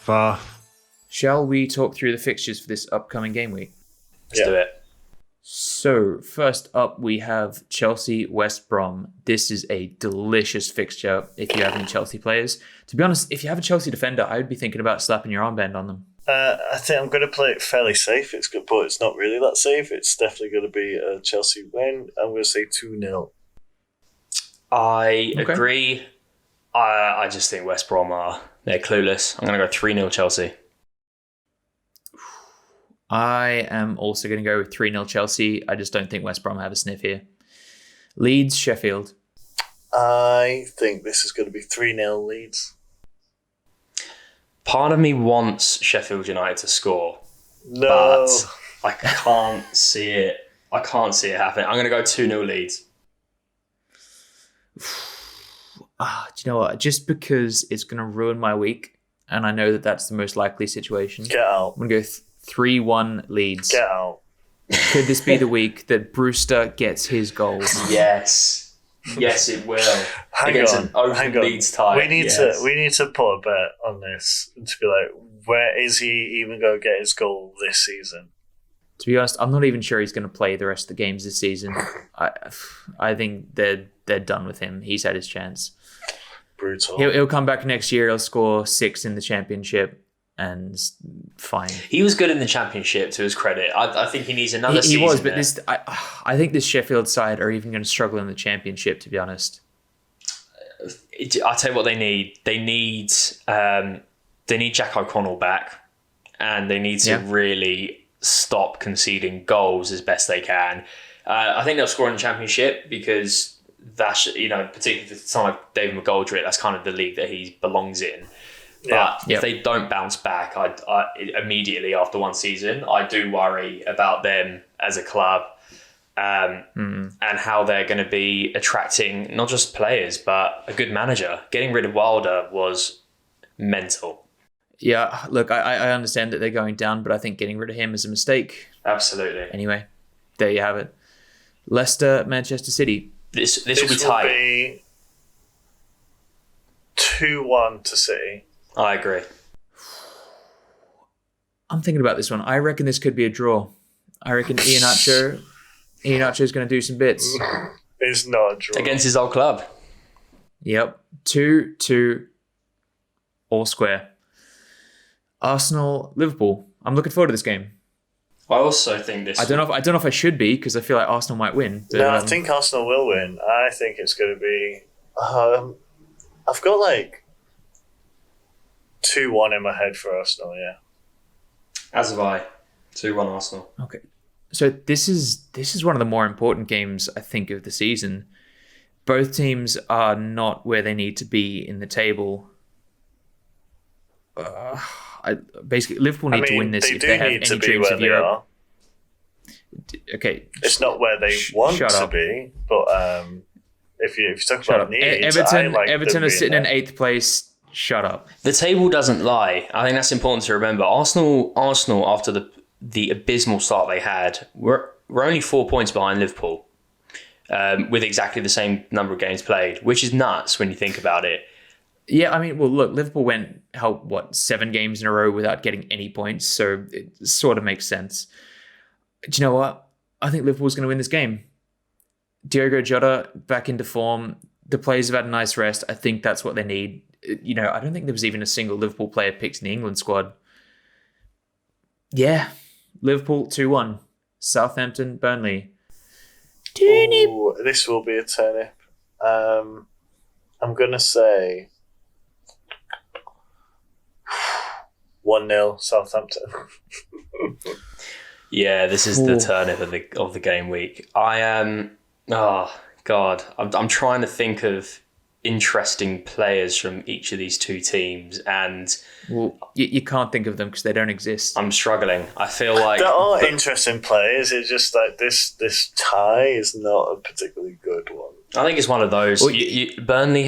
Faff. Shall we talk through the fixtures for this upcoming game week? Let's do it. So, first up, we have Chelsea West Brom. This is a delicious fixture if you have any Chelsea players. To be honest, if you have a Chelsea defender, I would be thinking about slapping your armband on them. I think I'm going to play it fairly safe. It's good, but it's not really that safe. It's definitely going to be a Chelsea win. I'm going to say 2-0. I agree. I just think West Brom they're clueless. I'm going to go 3-0 Chelsea. I am also going to go with 3-0 Chelsea. I just don't think West Brom have a sniff here. Leeds, Sheffield. I think this is going to be 3-0 Leeds. Part of me wants Sheffield United to score. No. But I can't see it. I can't see it happening. I'm going to go 2-0 Leeds. Do you know what? Just because it's going to ruin my week, and I know that that's the most likely situation. Get out. I'm going to go 3-1 Leeds. Get out. Could this be the week that Brewster gets his goals? Yes. Yes, it will. Hang on. Open Leeds tie. We need to put a bet on this to be like, where is he even going to get his goal this season? To be honest, I'm not even sure he's going to play the rest of the games this season. I think they're done with him. He's had his chance. Brutal. He'll come back next year. He'll score 6 in the championship, and fine. He was good in the championship, to his credit. I think he needs another season. He was, but I think this Sheffield side are even going to struggle in the championship, to be honest. I'll tell you what they need. They need Jack O'Connell back, and they need to really stop conceding goals as best they can. I think they'll score in the championship because that's, particularly for someone like David McGoldrick, that's kind of the league that he belongs in. But if they don't bounce back, I immediately after one season, I do worry about them as a club and how they're going to be attracting not just players, but a good manager. Getting rid of Wilder was mental. Yeah, look, I understand that they're going down, but I think getting rid of him is a mistake. Absolutely. Anyway, there you have it. Leicester, Manchester City. This will be tight. Will be 2-1 to City. I agree. I'm thinking about this one. I reckon this could be a draw. I reckon Iheanacho is going to do some bits. It's not a draw. Against his old club. Yep. 2-2 all square. Arsenal, Liverpool. I'm looking forward to this game. I also think this. I don't know if I should be, because I feel like Arsenal might win. But, no, I think Arsenal will win. I think it's going to be. I've got 2-1 in my head for Arsenal. Yeah. As have I. 2-1 Arsenal. Okay. So this is one of the more important games, I think, of the season. Both teams are not where they need to be in the table. Basically, Liverpool need to win this if they have any dreams of Europe. Okay. It's not where they want to be, but if you talk about needs, Everton are sitting in 8th place. Shut up. The table doesn't lie. I think that's important to remember. Arsenal after the abysmal start they had, were only 4 points behind Liverpool with exactly the same number of games played, which is nuts when you think about it. Yeah, I mean, well, look, Liverpool went 7 games in a row without getting any points, so it sort of makes sense. Do you know what? I think Liverpool's going to win this game. Diogo Jota back into form. The players have had a nice rest. I think that's what they need. I don't think there was even a single Liverpool player picked in the England squad. Yeah, Liverpool 2-1. Southampton, Burnley. Ooh, this will be a turnip. I'm going to say 1-0 Southampton. Yeah, this is the turnip of the game week. I am. Oh God, I'm trying to think of interesting players from each of these two teams, and you can't think of them because they don't exist. I'm struggling. I feel like there are interesting players. It's just like this tie is not a particularly good one. I think it's one of those. Well, Burnley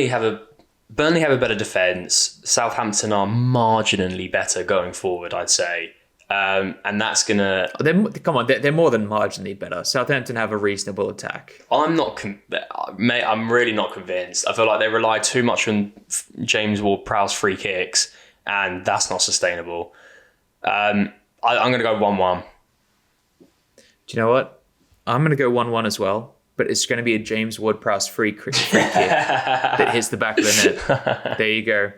have a better defence. Southampton are marginally better going forward, I'd say. And that's gonna. They're more than marginally better. Southampton have a reasonable attack. I'm really not convinced. I feel like they rely too much on James Ward-Prowse free kicks, and that's not sustainable. I'm going to go 1-1. Do you know what? I'm going to go 1-1 as well, but it's going to be a James Ward-Prowse free kick that hits the back of the net. There you go.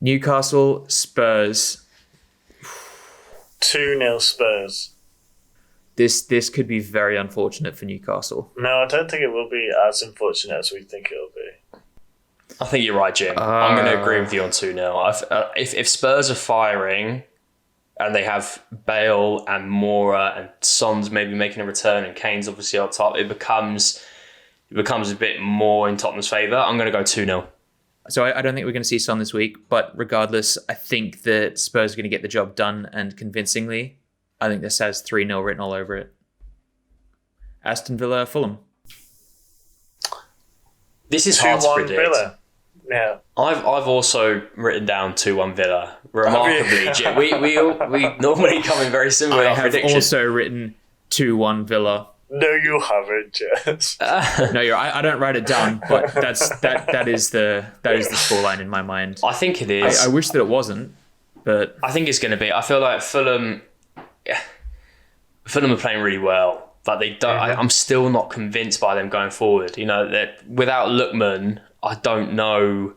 Newcastle, Spurs. 2-0 Spurs. This could be very unfortunate for Newcastle. No, I don't think it will be as unfortunate as we think it'll be. I think you're right, Jim. I'm going to agree with you on 2-0. If Spurs are firing and they have Bale and Moura and Son's maybe making a return and Kane's obviously on top, it becomes a bit more in Tottenham's favour. I'm going to go 2-0. So I don't think we're going to see Son this week, but regardless, I think that Spurs are going to get the job done and convincingly. I think this has 3-0 written all over it. Aston Villa, Fulham. This is hard to predict. Villa. Yeah. I've also written down 2-1 Villa. Remarkably, Jim, we normally come in very similar predictions. I have also written 2-1 Villa. No, you haven't, Jess. No, I don't write it down, but that is the scoreline in my mind. I think it is. I wish that it wasn't, but I think it's going to be. I feel like Fulham are playing really well, but they don't. I'm still not convinced by them going forward. You know, that without Lookman, I don't know.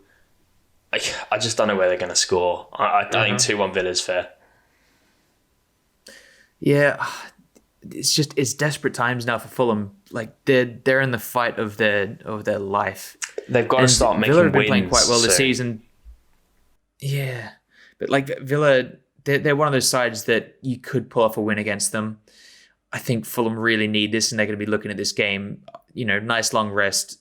I just don't know where they're going to score. I think 2-1 Villa's fair. Yeah. It's desperate times now for Fulham. Like they're in the fight of their life. They've got to start making wins. Villa have been playing quite well this season. Yeah, but like Villa, they're one of those sides that you could pull off a win against them. I think Fulham really need this, and they're going to be looking at this game. You know, nice long rest.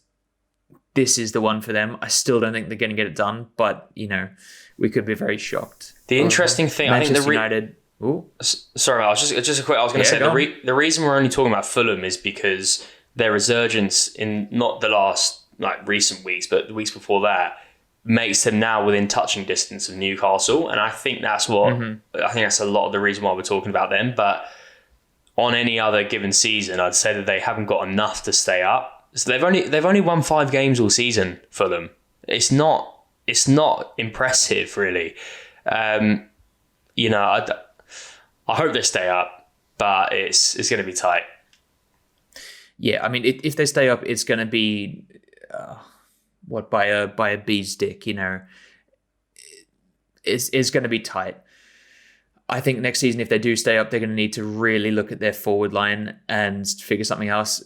This is the one for them. I still don't think they're going to get it done, but you know, we could be very shocked. The interesting thing, Manchester I think United. Ooh. Sorry, I was just a quick. I was going to say the reason we're only talking about Fulham is because their resurgence in not the last recent weeks, but the weeks before that makes them now within touching distance of Newcastle, and I think that's what I think that's a lot of the reason why we're talking about them. But on any other given season, I'd say that they haven't got enough to stay up. So they've only won 5 games all season. Fulham. It's not impressive really. You know. I hope they stay up, but it's going to be tight. Yeah, I mean, if they stay up, it's going to be by a bee's dick. You know, it's going to be tight. I think next season, if they do stay up, they're going to need to really look at their forward line and figure something else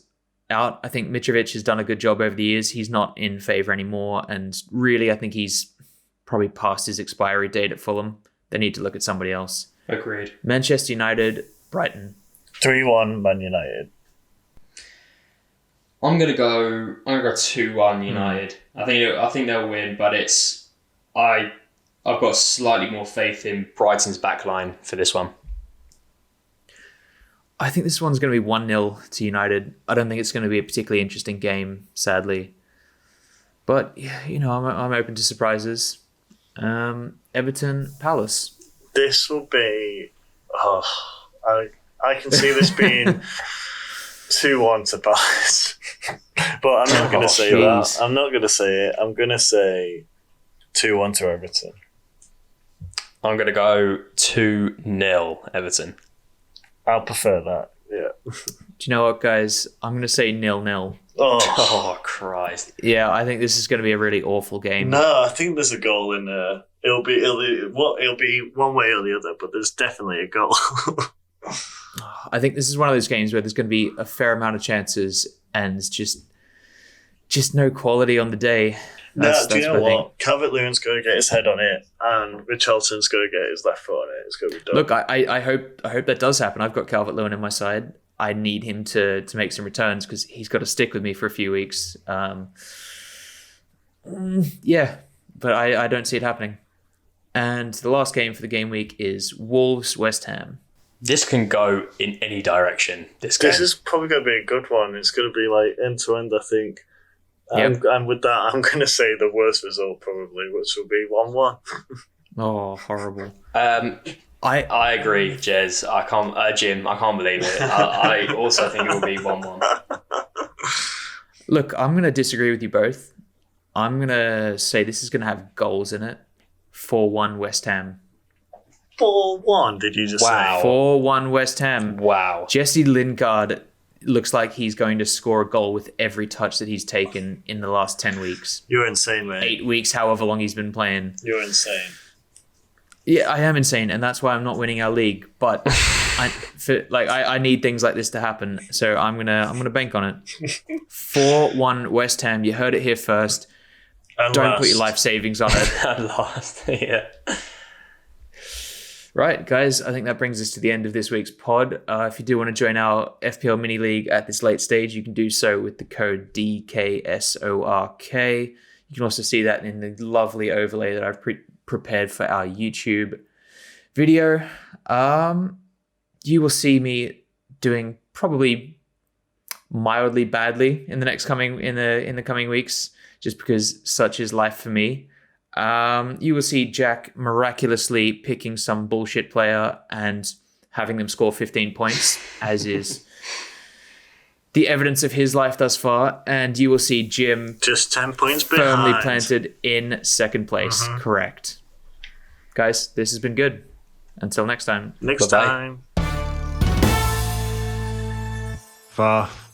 out. I think Mitrovic has done a good job over the years. He's not in favour anymore, and really, I think he's probably past his expiry date at Fulham. They need to look at somebody else. Agreed. Manchester United, Brighton. 3-1 Man United. I'm gonna go 2-1 United. I think they'll win, but I've got slightly more faith in Brighton's backline for this one. I think this one's going to be 1-0 to United. I don't think it's going to be a particularly interesting game, sadly. But you know, I'm open to surprises. Everton Palace. This will be. I can see this being 2-1 to Palace, but I'm not going to say that. I'm not going to say it. I'm going to say 2-1 to Everton. I'm going to go 2-0 Everton. I'll prefer that. Yeah. Do you know what, guys? I'm going to say 0-0. Oh Christ! Yeah, I think this is going to be a really awful game. No, I think there's a goal in there. It'll be one way or the other, but there's definitely a goal. I think this is one of those games where there's going to be a fair amount of chances and just no quality on the day. Do you know what? Calvert-Lewin's going to get his head on it, and Richardson's going to get his left foot on it. It's going to be done. Look, I hope that does happen. I've got Calvert-Lewin on my side. I need him to make some returns because he's got to stick with me for a few weeks. Yeah, but I don't see it happening. And the last game for the game week is Wolves-West Ham. This can go in any direction. This is probably going to be a good one. It's going to be like end to end, I think. And with that, I'm going to say the worst result probably, which will be 1-1. Oh, horrible. I agree, Jez. Jim, I can't believe it. I also think it will be 1-1. Look, I'm going to disagree with you both. I'm going to say this is going to have goals in it. 4-1 West Ham. 4-1, did you just say? 4-1 West Ham. Wow. Jesse Lingard looks like he's going to score a goal with every touch that he's taken in the last 10 weeks. You're insane, mate. 8 weeks, however long he's been playing. You're insane. Yeah, I am insane, and that's why I'm not winning our league. But I need things like this to happen, so I'm gonna bank on it. 4-1 West Ham. You heard it here first. And Don't last. put your life savings on it. At last, yeah. Right, guys, I think that brings us to the end of this week's pod. If you do want to join our FPL mini league at this late stage, you can do so with the code DKSORK. You can also see that in the lovely overlay that I've prepared for our YouTube video. You will see me doing probably mildly badly in the coming weeks, just because such is life for me. You will see Jack miraculously picking some bullshit player and having them score 15 points, as is the evidence of his life thus far. And you will see Jim just 10 points firmly behind. planted in second place. Mm-hmm. Correct. Guys, this has been good. Until next time. Next Bye-bye. time. Faff.